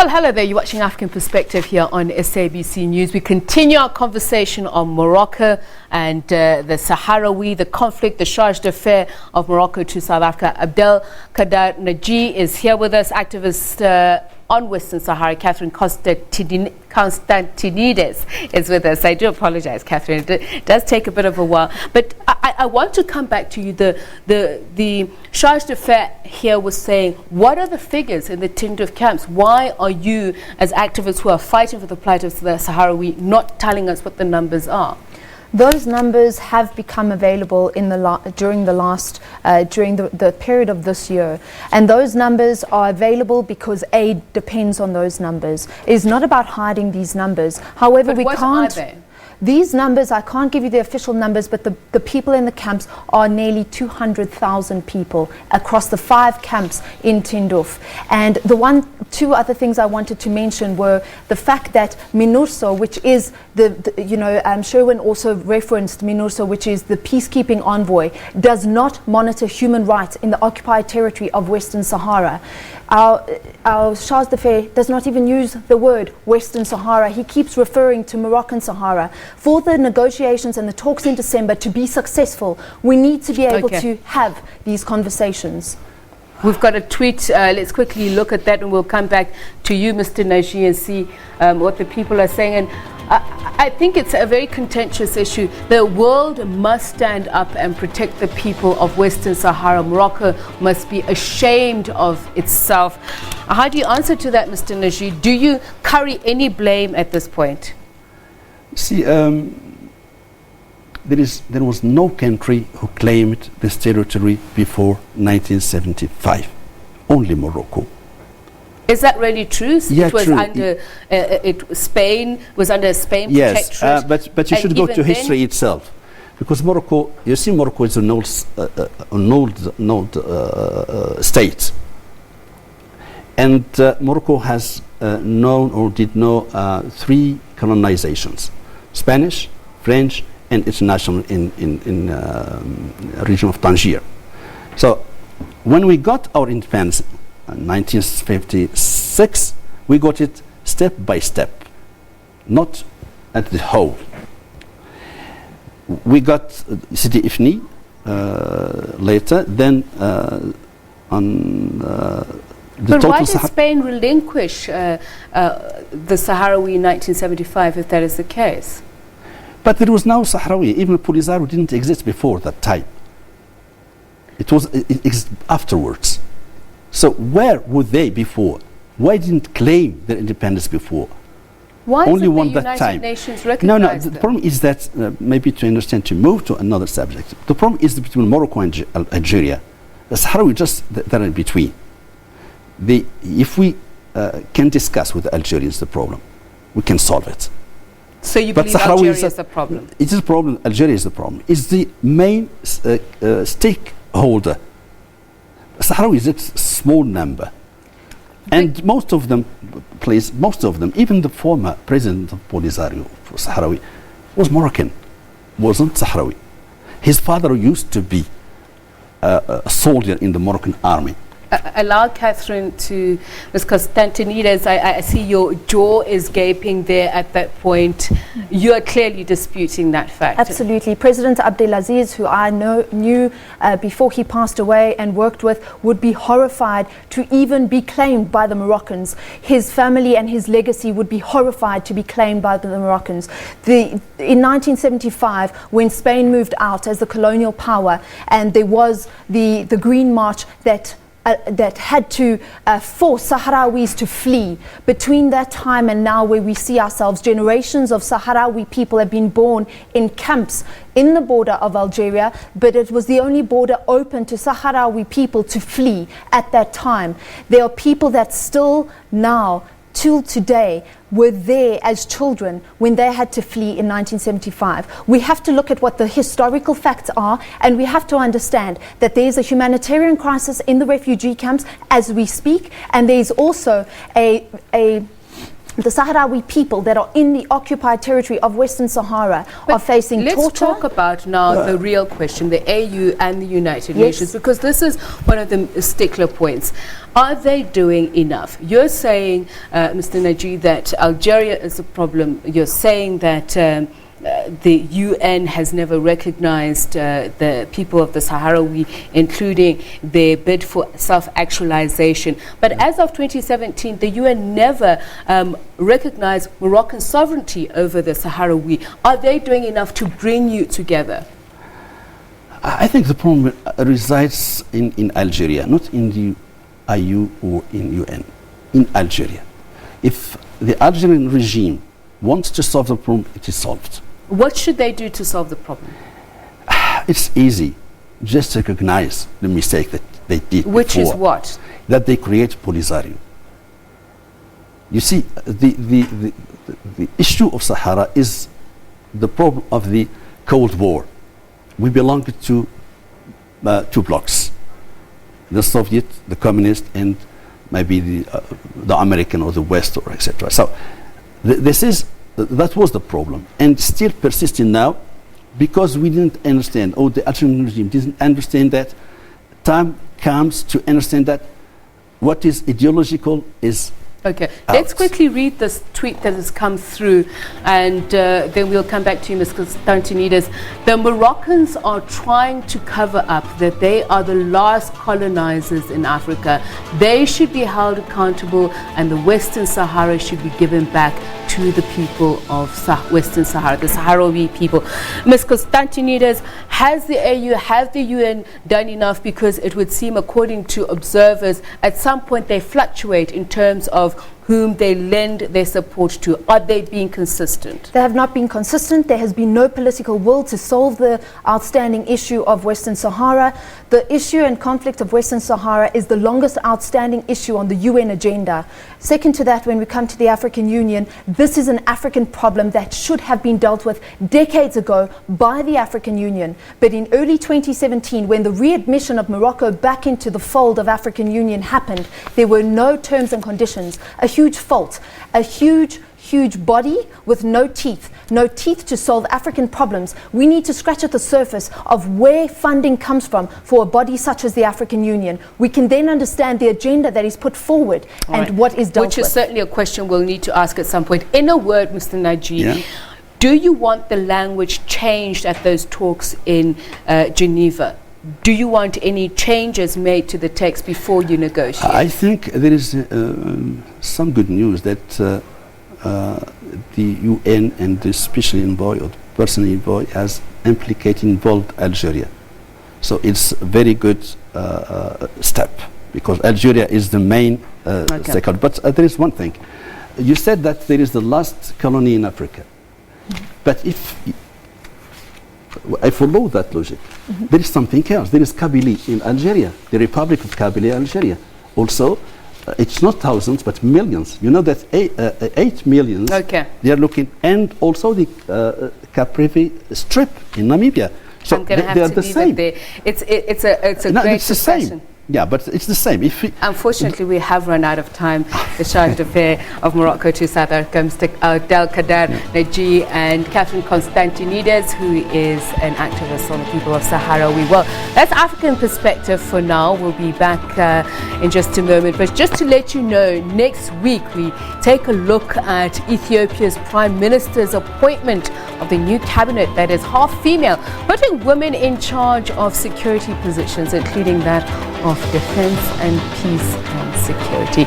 Well, hello there. You're watching African Perspective here on SABC News. We continue our conversation on Morocco and the Sahrawi, the conflict, the charge d'affaires of Morocco to South Africa. Abdelkader Naji is here with us, activist on Western Sahara. Catherine Constantinides is with us. I do apologize, Catherine. It does take a bit of a while. But I want to come back to you. The charge d'affaires here was saying, what are the figures in the Tindouf camps? Why are you, as activists who are fighting for the plight of the Sahrawi, not telling us what the numbers are? Those numbers have become available in during the period of this year, and those numbers are available because aid depends on those numbers. It's not about hiding these numbers. However, we can't. These numbers, I can't give you the official numbers, but the people in the camps are nearly 200,000 people across the 5 camps in Tindouf. And two other things I wanted to mention were the fact that MINURSO, which is Sherwin also referenced MINURSO, which is the peacekeeping envoy, does not monitor human rights in the occupied territory of Western Sahara. Our charge d'affaires does not even use the word Western Sahara. He keeps referring to Moroccan Sahara. For the negotiations and the talks in December to be successful, we need to be able to have these conversations. We've got a tweet. Let's quickly look at that, and we'll come back to you, Mr. Naji, and see what the people are saying. And I think it's a very contentious issue. The world must stand up and protect the people of Western Sahara. Morocco must be ashamed of itself. How do you answer to that, Mr. Naji? Do you carry any blame at this point? See, there was no country who claimed this territory before 1975. Only Morocco. Is that really true? Yeah, it was true. Under Spain was under Spain protectorate. Yes, but you should go to history itself, because Morocco. You see, Morocco is an old state, and Morocco has known or did know 3 colonizations: Spanish, French, and international in region of Tangier. So when we got our independence in 1956, we got it step by step, not at the whole. We got Sidi Ifni later, then on the but why did Spain relinquish the Sahrawi in 1975 if that is the case? But there was no Sahrawi. Even Polisario didn't exist before that time. It existed afterwards. So where were they before? Why didn't claim their independence before? Why only one that United time? Nations recognize the problem is that maybe to understand, to move to another subject. The problem is that between Morocco and Algeria, the Sahrawi just they're in between. If we can discuss with the Algerians the problem, we can solve it. So you believe Algeria is the problem? It is a problem. Algeria is the problem. It's the main stakeholder. Sahrawi is a small number. And most of them, even the former president of Polisario, Sahrawi, was Moroccan, wasn't Sahrawi. His father used to be a soldier in the Moroccan army. Allow Catherine to, Ms. Constantinides, I see your jaw is gaping there at that point. You are clearly disputing that fact. Absolutely. President Abdelaziz, who I knew before he passed away and worked with, would be horrified to even be claimed by the Moroccans. His family and his legacy would be horrified to be claimed by the Moroccans. In 1975, when Spain moved out as the colonial power, and there was the Green March that had to force Sahrawis to flee. Between that time and now, where we see ourselves, generations of Sahrawi people have been born in camps in the border of Algeria, but it was the only border open to Sahrawi people to flee at that time. There are people that still now, till today, were there as children when they had to flee in 1975. We have to look at what the historical facts are, and we have to understand that there is a humanitarian crisis in the refugee camps as we speak, and there is also a The Sahrawi people that are in the occupied territory of Western Sahara are facing torture. Let's talk about now the real question, the AU and the United Yes. Nations, because this is one of the stickler points. Are they doing enough? You're saying, Mr. Naji, that Algeria is a problem. You're saying that the UN has never recognized the people of the Sahrawi, including their bid for self-actualization. But as of 2017, the UN never recognized Moroccan sovereignty over the Sahrawi. Are they doing enough to bring you together? I think the problem resides in Algeria, not in the IU or in UN, in Algeria. If the Algerian regime wants to solve the problem, it is solved. What should they do to solve the problem? It's easy. Just recognize the mistake that they did Which before, is what? that they create Polisario. You see, the issue of Sahara is the problem of the Cold War. We belong to two blocks: the Soviet, the Communist, and maybe the American or the West, or etc. So that was the problem, and still persisting now, because we didn't understand, or the Algerian regime didn't understand that time comes to understand that what is ideological is Okay, out. let's quickly read this tweet that has come through, and then we'll come back to you, Ms. Constantinides. The Moroccans are trying to cover up that they are the last colonizers in Africa. They should be held accountable, and the Western Sahara should be given back to the people of Western Sahara, the Sahrawi people. Ms. Constantinides, has the AU, has the UN done enough? Because it would seem, according to observers, at some point they fluctuate in terms of whom they lend their support to. Are they being consistent? They have not been consistent. There has been no political will to solve the outstanding issue of Western Sahara. The issue and conflict of Western Sahara is the longest outstanding issue on the UN agenda. Second to that, when we come to the African Union, this is an African problem that should have been dealt with decades ago by the African Union. But in early 2017, when the readmission of Morocco back into the fold of African Union happened, there were no terms and conditions. A huge fault, a huge body with no teeth to solve African problems. We need to scratch at the surface of where funding comes from for a body such as the African Union. We can then understand the agenda that is put forward and what is dealt with. Which is certainly a question we'll need to ask at some point. In a word, Mr. Naji, do you want the language changed at those talks in Geneva? Do you want any changes made to the text before you negotiate? I think there is some good news that the UN and the special envoy or the personal envoy has involved Algeria. So it's a very good step, because Algeria is the main stakeholder. But there is one thing. You said that there is the last colony in Africa. But if I follow that logic, there is something else. There is Kabylie in Algeria, the Republic of Kabylie, Algeria. Also, it's not thousands, but millions. You know that 8 million, they are looking, and also the Caprivi Strip in Namibia. So I'm going to they are have the to leave same. it there. It's a great it's the discussion. same. Yeah, but it's the same. Unfortunately, we have run out of time. The Charge d'Affaires of Morocco to South Africa, Mr. Abdelkader Naji and Catherine Constantinides, who is an activist on the people of Sahrawi. Well, that's African perspective for now. We'll be back in just a moment. But just to let you know, next week we take a look at Ethiopia's Prime Minister's appointment of the new cabinet that is half female, putting women in charge of security positions, including that of defense and peace and security.